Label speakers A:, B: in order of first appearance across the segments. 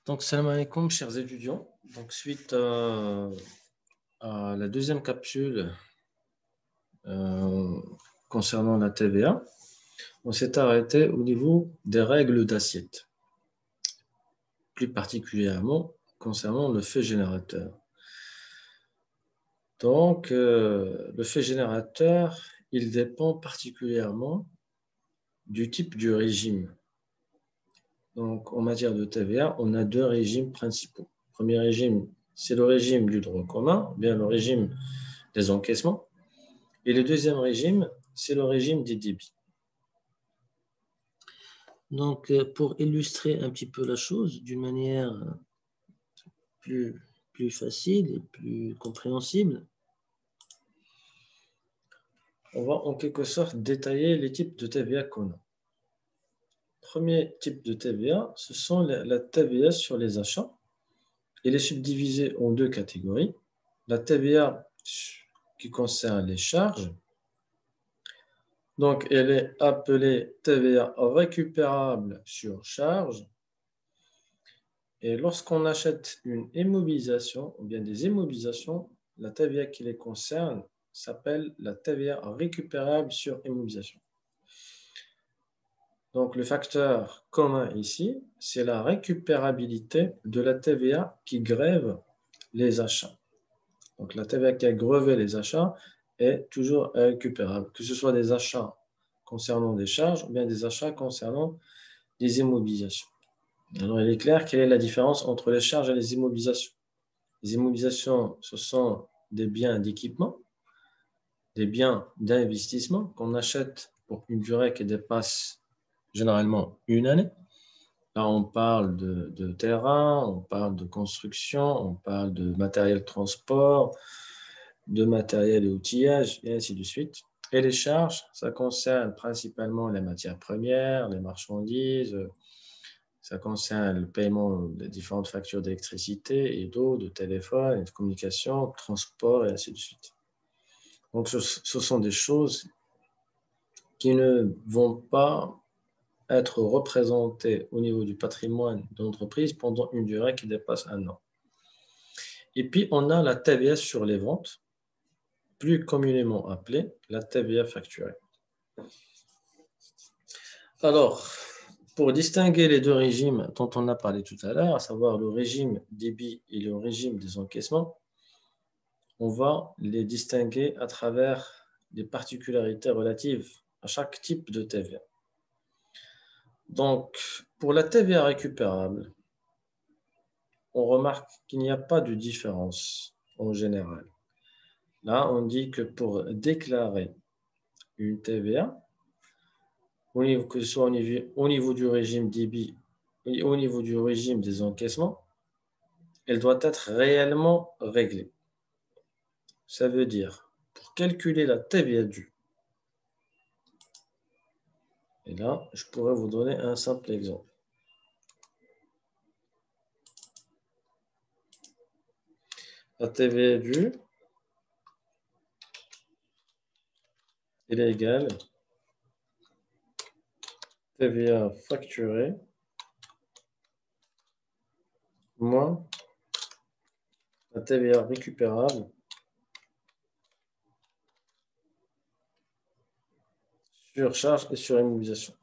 A: Donc, salam alaikum, chers étudiants. Donc, suite à la deuxième capsule concernant la TVA, on s'est arrêté au niveau des règles d'assiette, plus particulièrement concernant le fait générateur. Donc, le fait générateur, il dépend particulièrement du type du régime. Donc, en matière de TVA, on a deux régimes principaux. Le premier régime, c'est le régime du droit commun, bien le régime des encaissements. Et le deuxième régime, c'est le régime des débits. Donc, pour illustrer un petit peu la chose d'une manière plus facile et plus compréhensible, on va en quelque sorte détailler les types de TVA qu'on a. Premier type de TVA, ce sont la TVA sur les achats. Elle est subdivisée en deux catégories. La TVA qui concerne les charges. Donc, elle est appelée TVA récupérable sur charge. Et lorsqu'on achète une immobilisation ou bien des immobilisations, la TVA qui les concerne s'appelle la TVA récupérable sur immobilisation. Donc, le facteur commun ici, c'est la récupérabilité de la TVA qui grève les achats. Donc, la TVA qui a grevé les achats est toujours récupérable, que ce soit des achats concernant des charges ou bien des achats concernant des immobilisations. Alors, il est clair quelle est la différence entre les charges et les immobilisations. Les immobilisations, ce sont des biens d'équipement, des biens d'investissement qu'on achète pour une durée qui dépasse généralement une année. Là, on parle de terrain, on parle de construction, on parle de matériel de transport, de matériel et outillage, et ainsi de suite. Et les charges, ça concerne principalement les matières premières, les marchandises, ça concerne le paiement des différentes factures d'électricité et d'eau, de téléphone, et de communication, de transport, et ainsi de suite. Donc, ce sont des choses qui ne vont pas être représentées au niveau du patrimoine de l'entreprise pendant une durée qui dépasse un an. Et puis, on a la TVA sur les ventes, plus communément appelée la TVA facturée. Alors, pour distinguer les deux régimes dont on a parlé tout à l'heure, à savoir le régime débit et le régime des encaissements, on va les distinguer à travers des particularités relatives à chaque type de TVA. Donc, pour la TVA récupérable, on remarque qu'il n'y a pas de différence en général. Là, on dit que pour déclarer une TVA, que ce soit au niveau du régime débit et au niveau du régime des encaissements, elle doit être réellement réglée. Ça veut dire, pour calculer la TVA due, et là, je pourrais vous donner un simple exemple. La TVA due, elle est égale TVA facturée moins la TVA récupérable sur charge et sur immobilisation.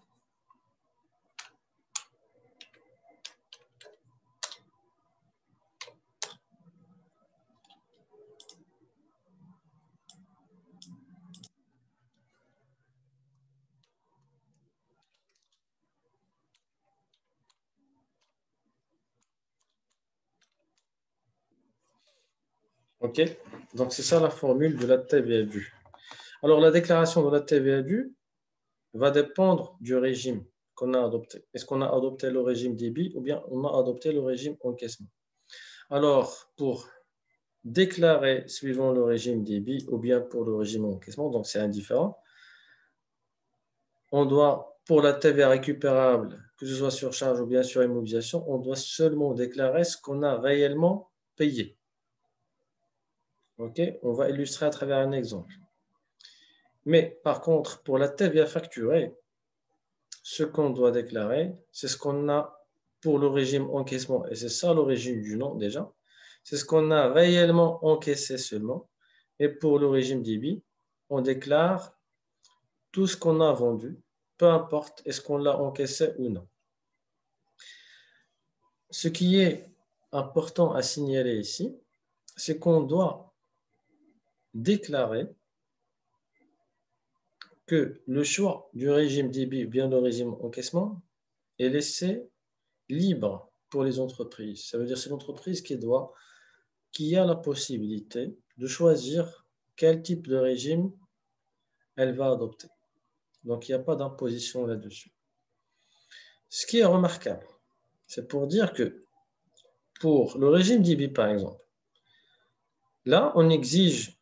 A: OK? Donc, c'est ça la formule de la TVA due. Alors, la déclaration de la TVA due va dépendre du régime qu'on a adopté. Est-ce qu'on a adopté le régime débit ou bien on a adopté le régime encaissement? Alors, pour déclarer suivant le régime débit ou bien pour le régime encaissement, donc c'est indifférent, on doit, pour la TVA récupérable, que ce soit sur charge ou bien sur immobilisation, on doit seulement déclarer ce qu'on a réellement payé. OK? On va illustrer à travers un exemple. Mais par contre, pour la TVA facturée, ce qu'on doit déclarer, c'est ce qu'on a pour le régime encaissement, et c'est ça l'origine du nom déjà, c'est ce qu'on a réellement encaissé seulement. Et pour le régime débit, on déclare tout ce qu'on a vendu, peu importe est-ce qu'on l'a encaissé ou non. Ce qui est important à signaler ici, c'est qu'on doit déclarer que le choix du régime débit ou bien le régime encaissement est laissé libre pour les entreprises. Ça veut dire que c'est l'entreprise qui a la possibilité de choisir quel type de régime elle va adopter. Donc, il n'y a pas d'imposition là-dessus. Ce qui est remarquable, c'est pour dire que pour le régime débit, par exemple, là, on exige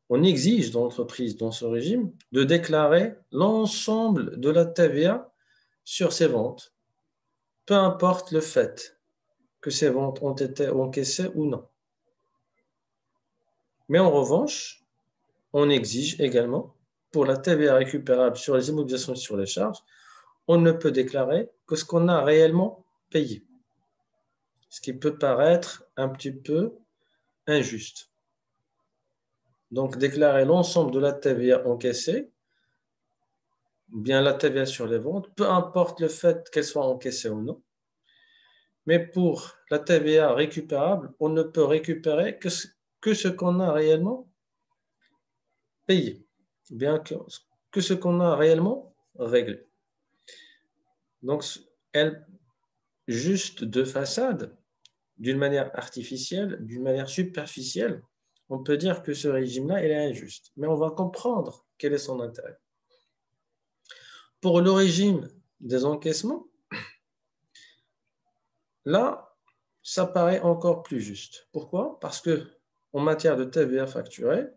A: de l'entreprise dans ce régime de déclarer l'ensemble de la TVA sur ses ventes, peu importe le fait que ces ventes ont été encaissées ou non. Mais en revanche, on exige également, pour la TVA récupérable sur les immobilisations et sur les charges, on ne peut déclarer que ce qu'on a réellement payé. Ce qui peut paraître un petit peu injuste. Donc, déclarer l'ensemble de la TVA encaissée, bien la TVA sur les ventes, peu importe le fait qu'elle soit encaissée ou non. Mais pour la TVA récupérable, on ne peut récupérer que ce qu'on a réellement payé, bien que ce qu'on a réellement réglé. Donc, elle, juste de façade, d'une manière artificielle, d'une manière superficielle, on peut dire que ce régime-là, il est injuste. Mais on va comprendre quel est son intérêt. Pour le régime des encaissements, là, ça paraît encore plus juste. Pourquoi? Parce que en matière de TVA facturée,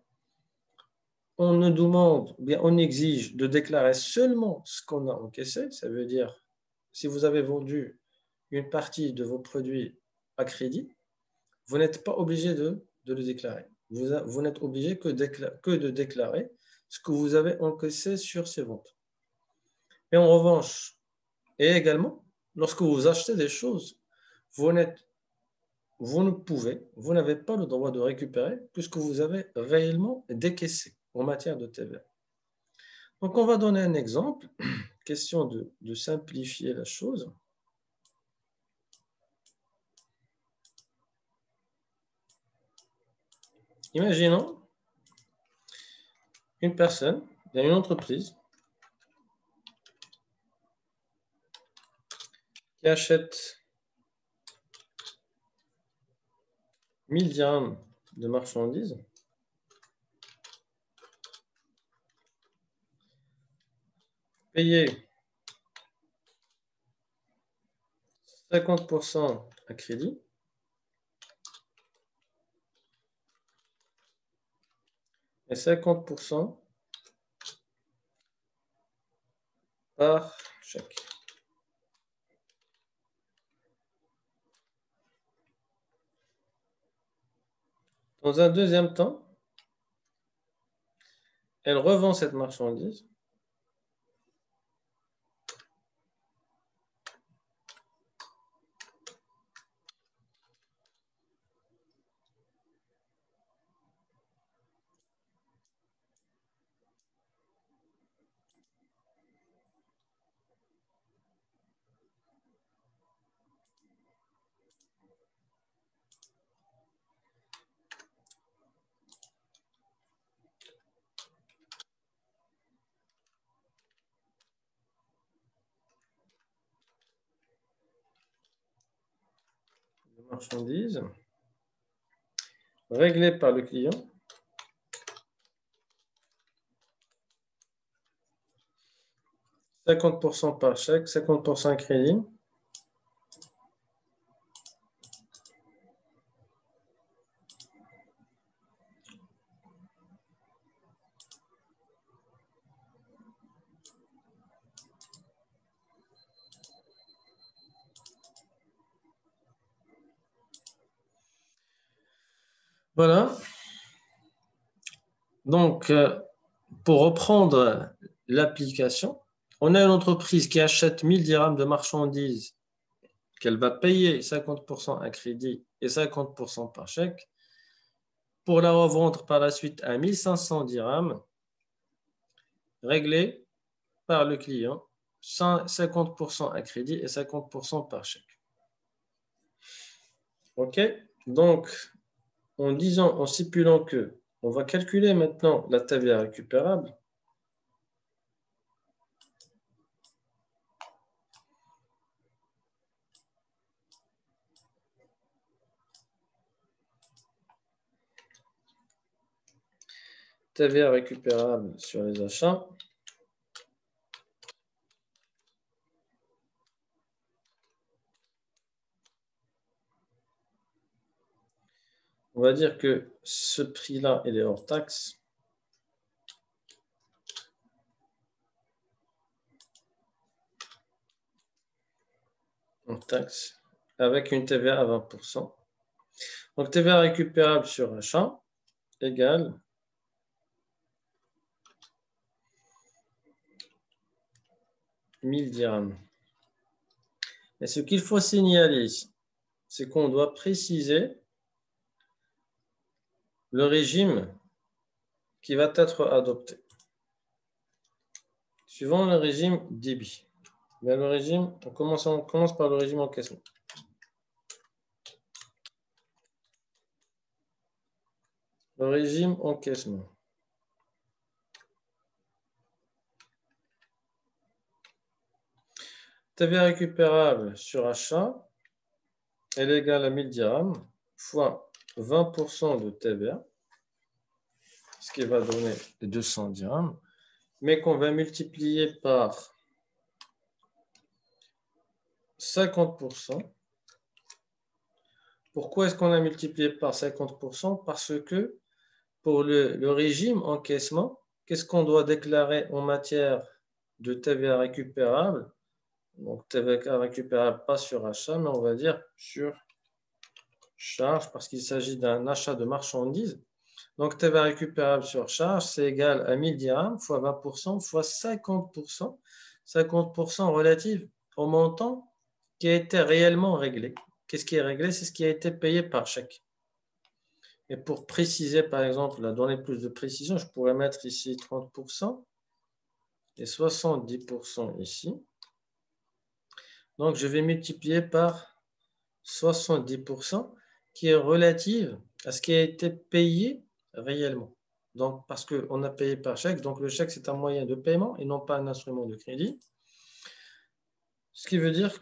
A: on ne demande, bien, on exige de déclarer seulement ce qu'on a encaissé. Ça veut dire, si vous avez vendu une partie de vos produits à crédit, vous n'êtes pas obligé de le déclarer. Vous n'êtes obligé que de déclarer ce que vous avez encaissé sur ces ventes. Et en revanche, et également, lorsque vous achetez des choses, vous n'avez pas le droit de récupérer que ce que vous avez réellement décaissé en matière de TVA. Donc, on va donner un exemple, question de simplifier la chose. Imaginons une personne, il y a une entreprise qui achète 1000 dirhams de marchandises payées 50% à crédit et 50% par chèque. Dans un deuxième temps, elle revend cette marchandise réglée par le client. « 50% par chèque, 50% crédit. » Voilà. Donc, pour reprendre l'application, on a une entreprise qui achète 1000 dirhams de marchandises qu'elle va payer 50% à crédit et 50% par chèque pour la revendre par la suite à 1500 dirhams, réglé par le client, 50% à crédit et 50% par chèque. OK? Donc, en stipulant que on va calculer maintenant la TVA récupérable, TVA récupérable sur les achats. On va dire que ce prix-là, il est hors taxe. Hors taxe, avec une TVA à 20%. Donc, TVA récupérable sur achat égale 1000 dirhams. Et ce qu'il faut signaler ici, c'est qu'on doit préciser le régime qui va être adopté. Suivant le régime débit. Bien, le régime, on commence par le régime encaissement. Le régime encaissement. TVA récupérable sur achat, elle est égale à 1000 dirhams fois 20% de TVA, ce qui va donner 200 dirhams, mais qu'on va multiplier par 50%. Pourquoi est-ce qu'on a multiplié par 50%? Parce que pour le régime encaissement, qu'est-ce qu'on doit déclarer en matière de TVA récupérable? Donc, TVA récupérable, pas sur achat, mais on va dire sur charge, parce qu'il s'agit d'un achat de marchandises. Donc, TVA récupérable sur charge, c'est égal à 1000 dirhams fois 20% fois 50%. 50% relative au montant qui a été réellement réglé. Qu'est-ce qui est réglé? C'est ce qui a été payé par chèque. Et pour préciser, par exemple, la donner plus de précision, je pourrais mettre ici 30% et 70% ici. Donc, je vais multiplier par 70% qui est relative à ce qui a été payé réellement. Donc, parce qu'on a payé par chèque, donc le chèque, c'est un moyen de paiement et non pas un instrument de crédit. Ce qui veut dire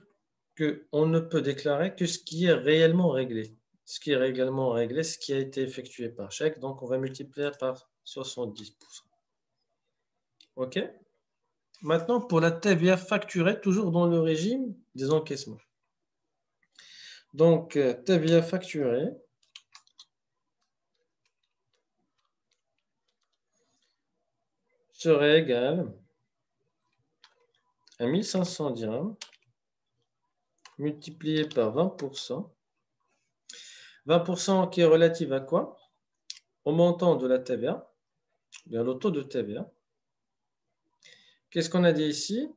A: qu'on ne peut déclarer que ce qui est réellement réglé. Ce qui est réellement réglé, ce qui a été effectué par chèque. Donc, on va multiplier par 70%. OK? Maintenant, pour la TVA facturée, toujours dans le régime des encaissements. Donc, TVA facturée serait égale à 1500 dirhams multiplié par 20%. 20% qui est relative à quoi? Au montant de la TVA, bien le taux de TVA. Qu'est-ce qu'on a dit ici?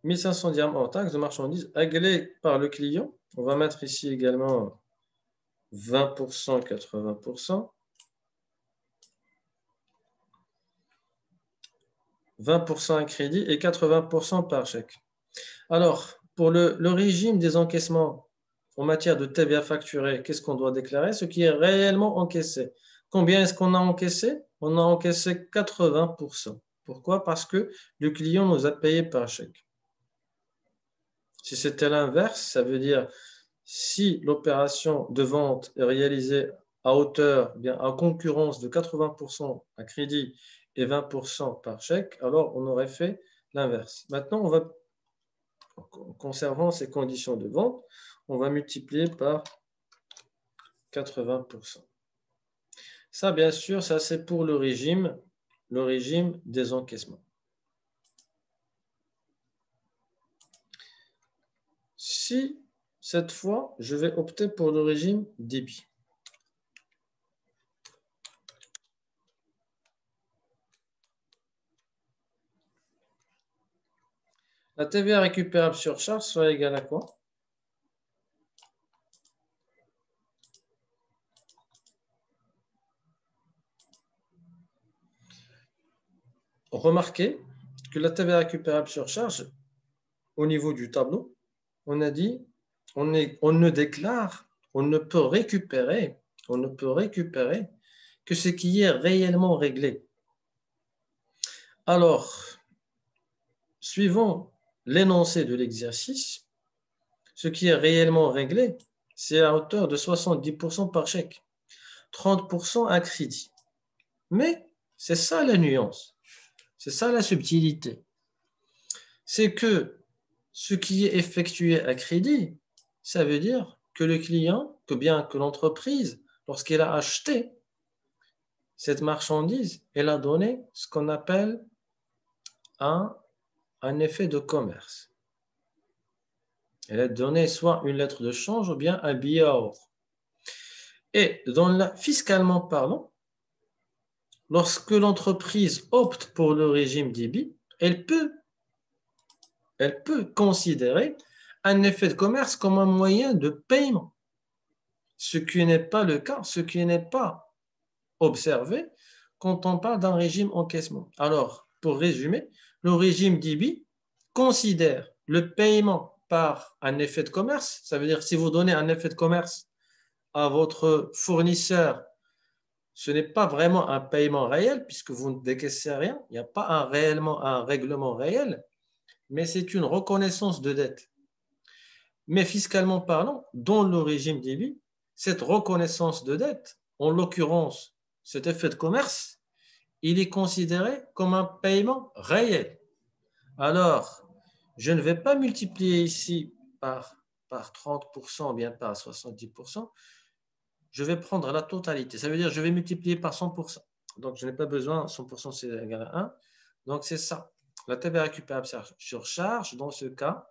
A: 1500 dirhams hors taxe de marchandises réglées par le client. On va mettre ici également 20%, 80%. 20% à crédit et 80% par chèque. Alors, pour le régime des encaissements en matière de TVA facturée, qu'est-ce qu'on doit déclarer? Ce qui est réellement encaissé. Combien est-ce qu'on a encaissé? On a encaissé 80%. Pourquoi? Parce que le client nous a payé par chèque. Si c'était l'inverse, ça veut dire si l'opération de vente est réalisée à hauteur, bien à concurrence de 80% à crédit et 20% par chèque, alors on aurait fait l'inverse. Maintenant, on va, en conservant ces conditions de vente, on va multiplier par 80%. Ça, bien sûr, ça c'est pour le régime des encaissements. Si, cette fois, je vais opter pour le régime débit. La TVA récupérable sur charge sera égale à quoi? remarquez que la TVA récupérable sur charge, au niveau du tableau, on a dit on ne déclare, on ne peut récupérer que ce qui est réellement réglé. Alors, suivant l'énoncé de l'exercice, ce qui est réellement réglé, c'est à hauteur de 70% par chèque, 30% à crédit. Mais c'est ça la nuance, c'est ça la subtilité. C'est que ce qui est effectué à crédit, ça veut dire que le client, que bien que l'entreprise, lorsqu'elle a acheté cette marchandise, elle a donné ce qu'on appelle un effet de commerce. Elle a donné soit une lettre de change ou bien un billet à or. Et fiscalement parlant, lorsque l'entreprise opte pour le régime d'IBI, elle peut considérer un effet de commerce comme un moyen de paiement, ce qui n'est pas le cas, ce qui n'est pas observé quand on parle d'un régime encaissement. Alors, pour résumer, le régime d'IBI considère le paiement par un effet de commerce, ça veut dire si vous donnez un effet de commerce à votre fournisseur, ce n'est pas vraiment un paiement réel puisque vous ne décaissez rien, il n'y a pas réellement un règlement réel, mais c'est une reconnaissance de dette. Mais fiscalement parlant, dans le régime d'IBI, cette reconnaissance de dette, en l'occurrence cet effet de commerce, il est considéré comme un paiement réel. Alors, je ne vais pas multiplier ici par 30% ou bien par 70%, je vais prendre la totalité. Ça veut dire que je vais multiplier par 100%. Donc, je n'ai pas besoin, 100% c'est égal à 1. Donc, c'est ça. La TVA récupérable sur charge, dans ce cas,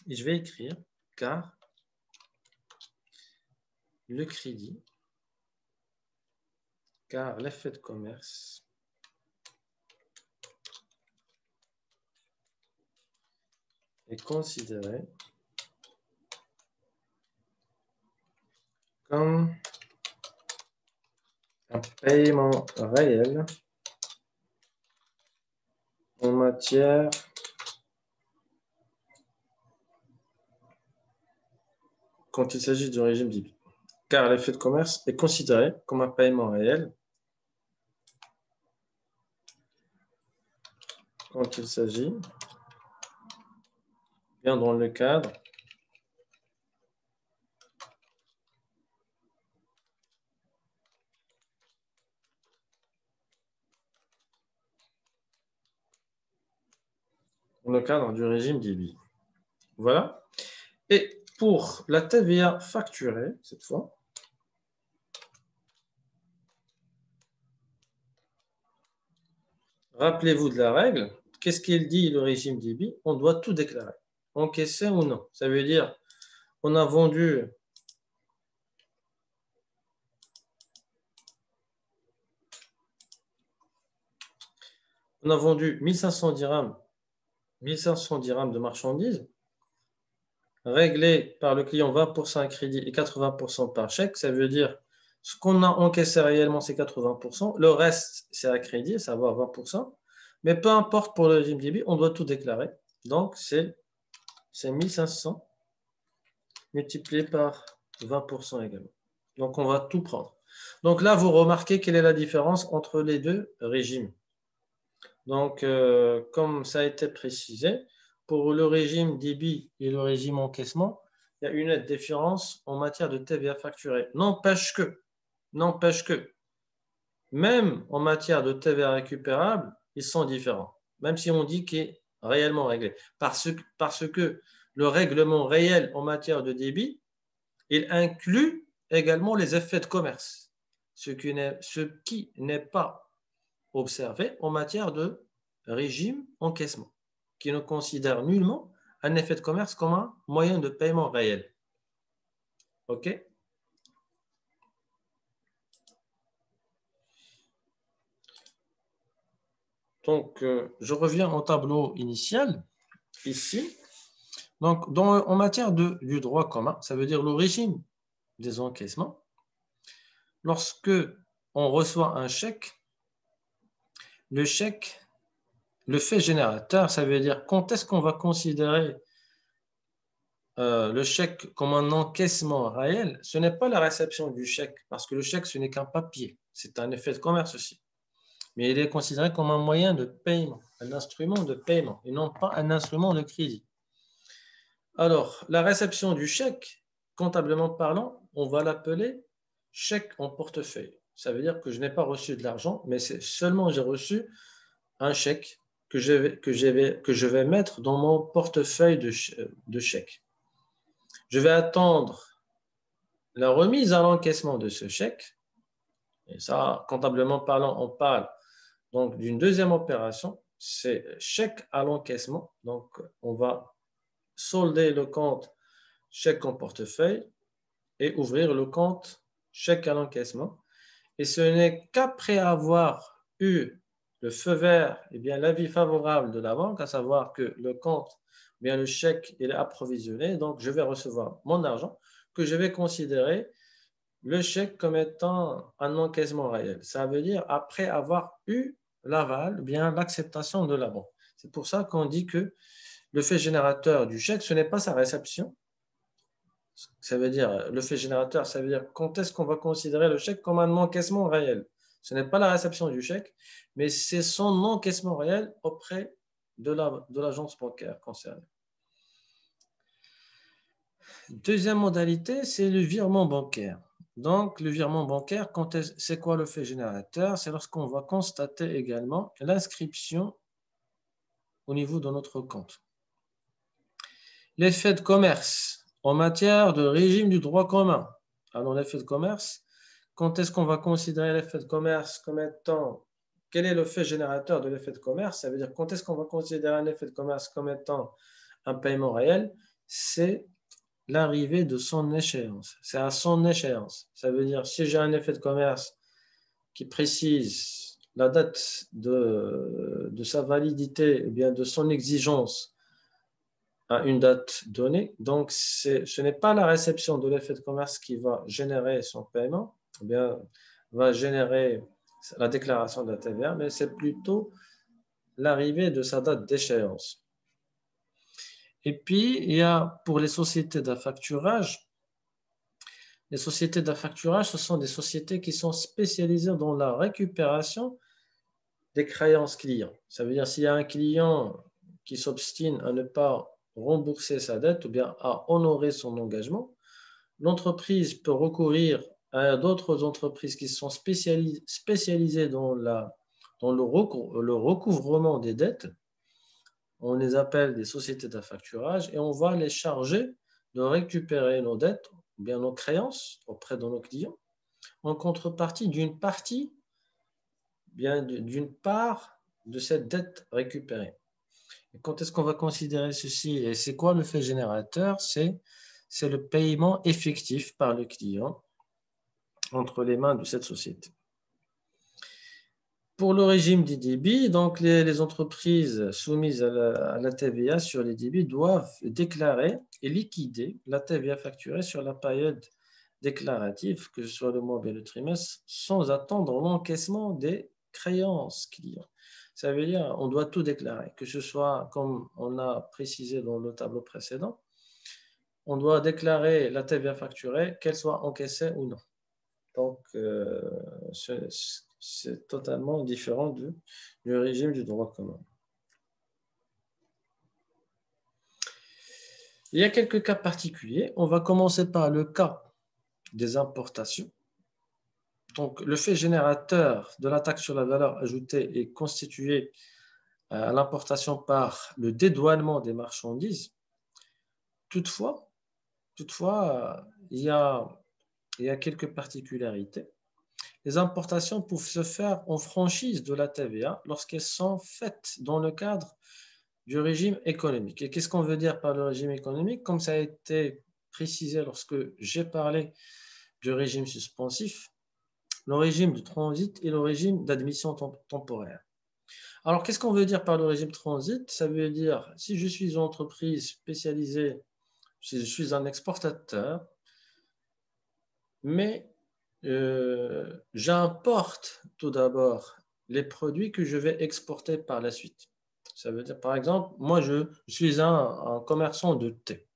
A: et je vais écrire car le crédit, car l'effet de commerce est considéré comme un paiement réel en matière quand il s'agit du régime d'IBI. Car l'effet de commerce est considéré comme un paiement réel quand il s'agit, bien dans le cadre du régime d'IBI. Voilà. Et pour la TVA facturée, cette fois, rappelez-vous de la règle. Qu'est-ce qu'il dit le régime d'IBI? On doit tout déclarer, encaisser ou non. Ça veut dire on a vendu on a vendu 1500 dirhams, 1500 dirhams de marchandises, réglé par le client 20% à crédit et 80% par chèque. Ça veut dire ce qu'on a encaissé réellement, c'est 80%. Le reste, c'est à crédit, savoir 20%. Mais peu importe pour le régime d'IBI, on doit tout déclarer. Donc, c'est 1500 multiplié par 20% également. Donc, on va tout prendre. Donc là, vous remarquez quelle est la différence entre les deux régimes. Donc, comme ça a été précisé, pour le régime débit et le régime encaissement, il y a une nette différence en matière de TVA facturée. N'empêche que, même en matière de TVA récupérable, ils sont différents, même si on dit qu'il est réellement réglé. Parce que le règlement réel en matière de débit, il inclut également les effets de commerce, ce qui n'est pas observé en matière de régime encaissement, qui ne considère nullement un effet de commerce comme un moyen de paiement réel. OK? Donc, je reviens au tableau initial, ici. Donc, en matière du droit commun, ça veut dire le régime des encaissements. Lorsque on reçoit un chèque, le chèque le fait générateur, ça veut dire quand est-ce qu'on va considérer le chèque comme un encaissement réel. Ce n'est pas la réception du chèque, parce que le chèque, ce n'est qu'un papier. C'est un effet de commerce aussi. Mais il est considéré comme un moyen de paiement, un instrument de paiement, et non pas un instrument de crédit. Alors, la réception du chèque, comptablement parlant, on va l'appeler chèque en portefeuille. Ça veut dire que je n'ai pas reçu de l'argent, mais c'est seulement j'ai reçu un chèque que je vais mettre dans mon portefeuille de chèques. Je vais attendre la remise à l'encaissement de ce chèque. Et ça, comptablement parlant, on parle donc d'une deuxième opération, c'est chèque à l'encaissement. Donc, on va solder le compte chèque en portefeuille et ouvrir le compte chèque à l'encaissement. Et ce n'est qu'après avoir eu le feu vert, et bien l'avis favorable de la banque, à savoir que le compte, bien le chèque, il est approvisionné, donc je vais recevoir mon argent, que je vais considérer le chèque comme étant un encaissement réel. Ça veut dire après avoir eu l'aval, bien l'acceptation de la banque. C'est pour ça qu'on dit que le fait générateur du chèque, ce n'est pas sa réception. Ça veut dire, le fait générateur, ça veut dire quand est-ce qu'on va considérer le chèque comme un encaissement réel. Ce n'est pas la réception du chèque, mais c'est son encaissement réel auprès de l'agence bancaire concernée. Deuxième modalité, c'est le virement bancaire. Donc, le virement bancaire, c'est quoi le fait générateur? C'est lorsqu'on va constater également l'inscription au niveau de notre compte. L'effet de commerce en matière de régime du droit commun. Alors, l'effet de commerce, quand est-ce qu'on va considérer l'effet de commerce comme étant... Quel est le fait générateur de l'effet de commerce? Ça veut dire quand est-ce qu'on va considérer un effet de commerce comme étant un paiement réel? C'est l'arrivée de son échéance. C'est à son échéance. Ça veut dire si j'ai un effet de commerce qui précise la date de sa validité, ou bien de son exigence à une date donnée, donc ce n'est pas la réception de l'effet de commerce qui va générer son paiement, ou bien va générer la déclaration de la TVA, mais c'est plutôt l'arrivée de sa date d'échéance. Et puis, il y a pour les sociétés d'affacturage, les sociétés d'affacturage, ce sont des sociétés qui sont spécialisées dans la récupération des créances clients. Ça veut dire s'il y a un client qui s'obstine à ne pas rembourser sa dette ou bien à honorer son engagement, l'entreprise peut recourir à d'autres entreprises qui sont spécialisées dans le recouvrement des dettes. On les appelle des sociétés d'affacturage et on va les charger de récupérer nos dettes ou bien nos créances auprès de nos clients en contrepartie d'une partie, bien d'une part de cette dette récupérée. Et quand est-ce qu'on va considérer ceci? Et c'est quoi le fait générateur? C'est le paiement effectif par le client entre les mains de cette société. Pour le régime des débits, donc les entreprises soumises à la TVA sur les débits doivent déclarer et liquider la TVA facturée sur la période déclarative, que ce soit le mois ou le trimestre, sans attendre l'encaissement des créances clients. Ça veut dire qu'on doit tout déclarer, que ce soit comme on a précisé dans le tableau précédent, on doit déclarer la TVA facturée, qu'elle soit encaissée ou non. Donc, c'est totalement différent du régime du droit commun. Il y a quelques cas particuliers. On va commencer par le cas des importations. Donc, le fait générateur de la taxe sur la valeur ajoutée est constitué à l'importation par le dédouanement des marchandises. Toutefois, il y a quelques particularités. Les importations peuvent se faire en franchise de la TVA lorsqu'elles sont faites dans le cadre du régime économique. Et qu'est-ce qu'on veut dire par le régime économique? Comme ça a été précisé lorsque j'ai parlé du régime suspensif, le régime de transit et le régime d'admission temporaire. Alors, qu'est-ce qu'on veut dire par le régime transit? Ça veut dire, si je suis une entreprise spécialisée, si je suis un exportateur, mais j'importe tout d'abord les produits que je vais exporter par la suite. Ça veut dire, par exemple, moi, je suis un commerçant de thé.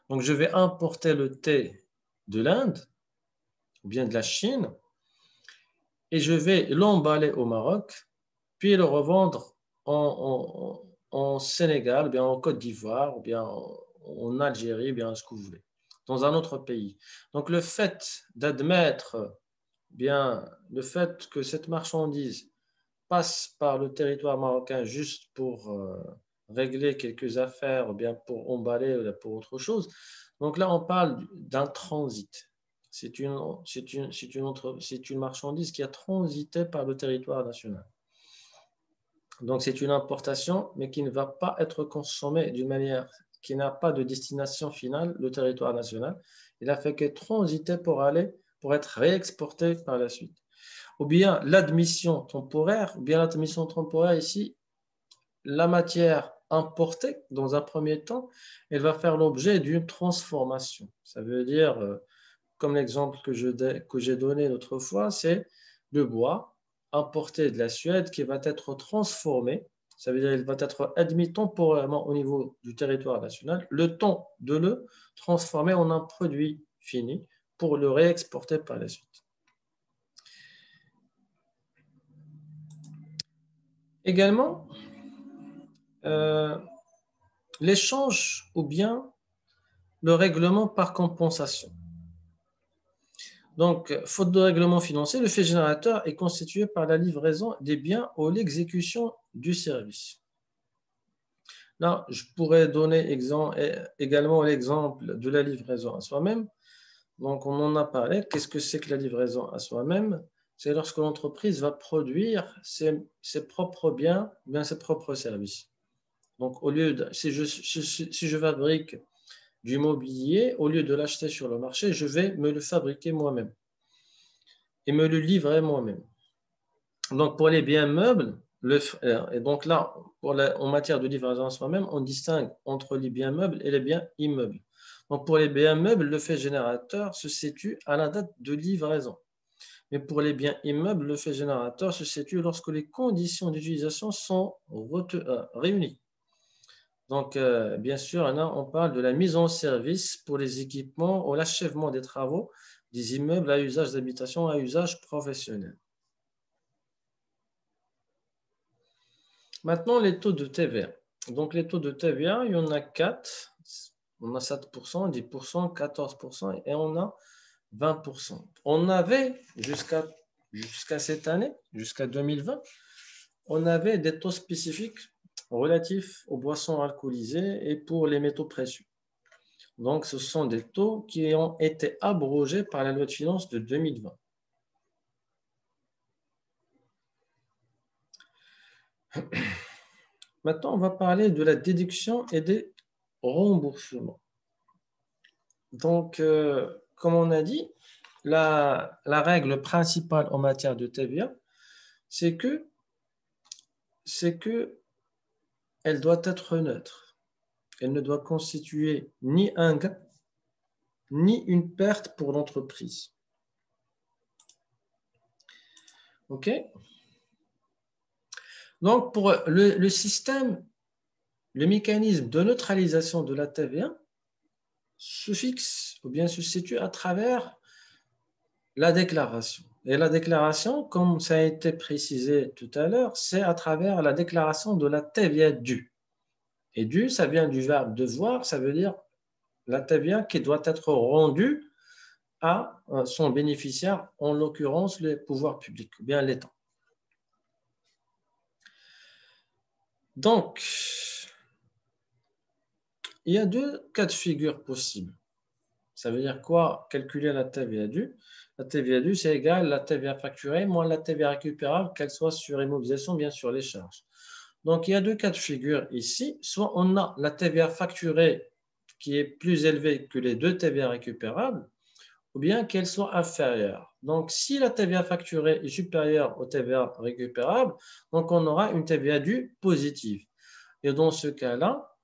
A: Donc, je vais importer le thé de l'Inde ou bien de la Chine et je vais l'emballer au Maroc, puis le revendre en Sénégal, ou bien en Côte d'Ivoire, ou bien en Algérie, ou bien ce que vous voulez, dans un autre pays. Donc, le fait d'admettre, bien, le fait que cette marchandise passe par le territoire marocain juste pour régler quelques affaires ou bien pour emballer ou pour autre chose. Donc là, on parle d'un transit. C'est une marchandise qui a transité par le territoire national. Donc c'est une importation, mais qui ne va pas être consommée d'une manière qui n'a pas de destination finale, le territoire national. Il a fait que transiter pour être réexporté par la suite. Ou bien l'admission temporaire, ou bien l'admission temporaire ici, la matière importée dans un premier temps, elle va faire l'objet d'une transformation. Ça veut dire, comme l'exemple que j'ai donné l'autre fois, c'est le bois importé de la Suède qui va être transformé. Ça veut dire qu'il va être admis temporairement au niveau du territoire national, le temps de le transformer en un produit fini pour le réexporter par la suite. Également, l'échange ou bien le règlement par compensation. Donc, faute de règlement financier, le fait générateur est constitué par la livraison des biens ou l'exécution du service. Là, je pourrais donner également l'exemple de la livraison à soi-même. Donc, on en a parlé. Qu'est-ce que c'est que la livraison à soi-même? C'est lorsque l'entreprise va produire ses propres biens, bien ses propres services. Donc, si je fabrique du mobilier, au lieu de l'acheter sur le marché, je vais me le fabriquer moi-même et me le livrer moi-même. Donc, pour les biens meubles, et donc là, en matière de livraison à soi-même, on distingue entre les biens meubles et les biens immeubles. Donc, pour les biens meubles, le fait générateur se situe à la date de livraison. Mais pour les biens immeubles, le fait générateur se situe lorsque les conditions d'utilisation sont réunies. Donc, bien sûr, là, on parle de la mise en service pour les équipements ou l'achèvement des travaux des immeubles à usage d'habitation à usage professionnel. Maintenant, les taux de TVA. Donc, les taux de TVA, il y en a 4. On a 7%, 10%, 14% et on a 20%. On avait jusqu'à cette année, jusqu'à 2020, on avait des taux spécifiques relatifs aux boissons alcoolisées et pour les métaux précieux. Donc, ce sont des taux qui ont été abrogés par la loi de finances de 2020. Maintenant, on va parler de la déduction et des remboursements. Donc, comme on a dit, la règle principale en matière de TVA, c'est que elle doit être neutre. Elle ne doit constituer ni un gain, ni une perte pour l'entreprise. OK? Donc, pour le système, le mécanisme de neutralisation de la TVA se fixe ou bien se situe à travers la déclaration. Et la déclaration, comme ça a été précisé tout à l'heure, c'est à travers la déclaration de la TVA due. Et due, ça vient du verbe devoir, ça veut dire la TVA qui doit être rendue à son bénéficiaire, en l'occurrence les pouvoirs publics, ou bien l'État. Donc, il y a deux cas de figure possibles. Ça veut dire quoi? Calculer la TVA due. La TVA due, c'est égal à la TVA facturée moins la TVA récupérable, qu'elle soit sur immobilisation, bien sûr, les charges. Donc, il y a deux cas de figure ici. Soit on a la TVA facturée qui est plus élevée que les deux TVA récupérables, ou bien qu'elle soit inférieure. Donc, si la TVA facturée est supérieure au TVA récupérable, donc on aura une TVA due positive. Et dans ce cas-là,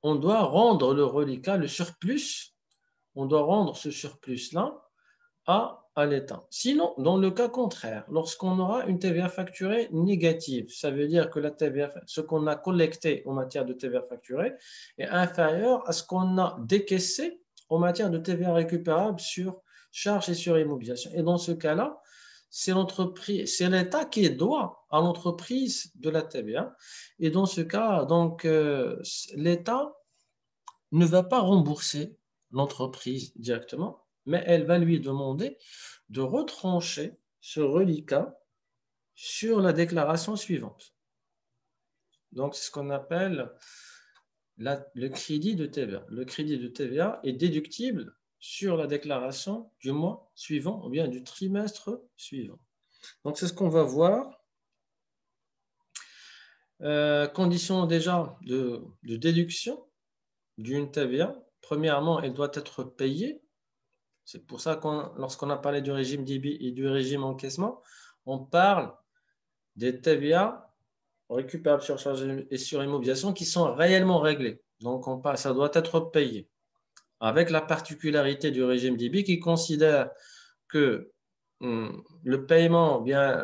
A: on doit rendre le reliquat, le surplus, on doit rendre ce surplus-là à à l'État. Sinon, dans le cas contraire, lorsqu'on aura une TVA facturée négative, ça veut dire que la TVA, ce qu'on a collecté en matière de TVA facturée est inférieur à ce qu'on a décaissé en matière de TVA récupérable sur charges et sur immobilisation. Et dans ce cas-là, c'est l'entreprise, c'est l'État qui doit à l'entreprise de la TVA. Et dans ce cas, donc, l'État ne va pas rembourser l'entreprise directement, mais elle va lui demander de retrancher ce reliquat sur la déclaration suivante. Donc, c'est ce qu'on appelle le crédit de TVA. Le crédit de TVA est déductible sur la déclaration du mois suivant ou bien du trimestre suivant. Donc, c'est ce qu'on va voir. Conditions déjà de déduction d'une TVA. Premièrement, elle doit être payée. C'est pour ça que lorsqu'on a parlé du régime débit et du régime encaissement, on parle des TVA récupérables sur charge et sur immobilisation qui sont réellement réglés. Donc, ça doit être payé. Avec la particularité du régime débit qui considère que le paiement, bien,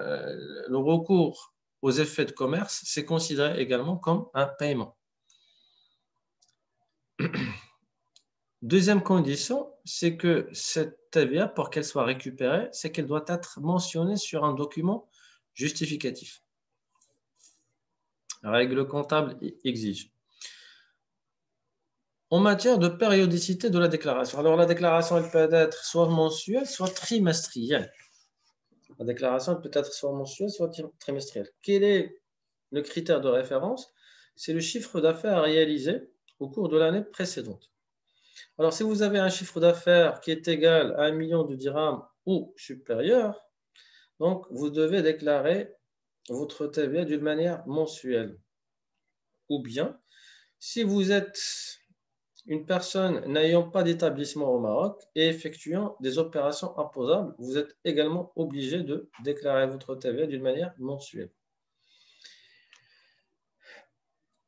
A: le recours aux effets de commerce, c'est considéré également comme un paiement. Deuxième condition, c'est que cette TVA, pour qu'elle soit récupérée, c'est qu'elle doit être mentionnée sur un document justificatif. La règle comptable exige. En matière de périodicité de la déclaration, alors la déclaration, elle peut être soit mensuelle, soit trimestrielle. La déclaration, elle peut être soit mensuelle, soit trimestrielle. Quel est le critère de référence? C'est le chiffre d'affaires réalisé au cours de l'année précédente. Alors, si vous avez un chiffre d'affaires qui est égal à 1 million de dirhams ou supérieur, donc vous devez déclarer votre TVA d'une manière mensuelle. Ou bien, si vous êtes une personne n'ayant pas d'établissement au Maroc et effectuant des opérations imposables, vous êtes également obligé de déclarer votre TVA d'une manière mensuelle.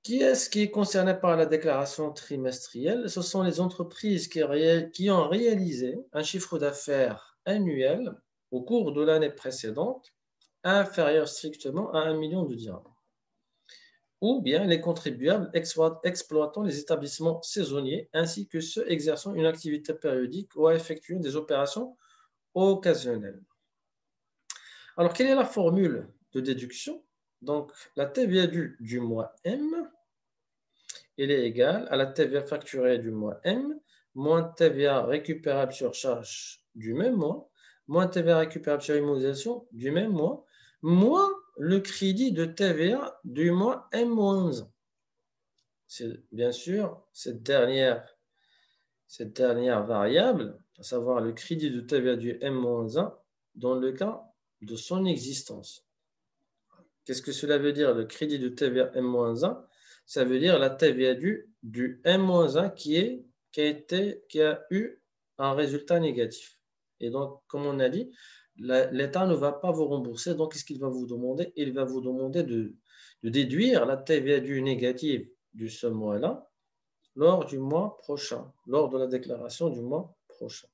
A: Qui est-ce qui est concerné par la déclaration trimestrielle? Ce sont les entreprises qui ont réalisé un chiffre d'affaires annuel au cours de l'année précédente inférieur strictement à 1 million de dirhams. Ou bien les contribuables exploitant les établissements saisonniers ainsi que ceux exerçant une activité périodique ou effectuant des opérations occasionnelles. Alors, quelle est la formule de déduction? Donc, la TVA due du mois M, elle est égale à la TVA facturée du mois M, moins TVA récupérable sur charge du même mois, moins TVA récupérable sur immobilisation du même mois, moins le crédit de TVA du mois M-1. C'est bien sûr cette dernière variable, à savoir le crédit de TVA du M-1 dans le cas de son existence. Qu'est-ce que cela veut dire, le crédit de TVA M-1? Ça veut dire la TVA du M-1 qui a eu un résultat négatif. Et donc, comme on a dit, l'État ne va pas vous rembourser. Donc, qu'est-ce qu'il va vous demander? Il va vous demander de déduire la TVA du négatif de ce mois-là lors du mois prochain, lors de la déclaration du mois prochain.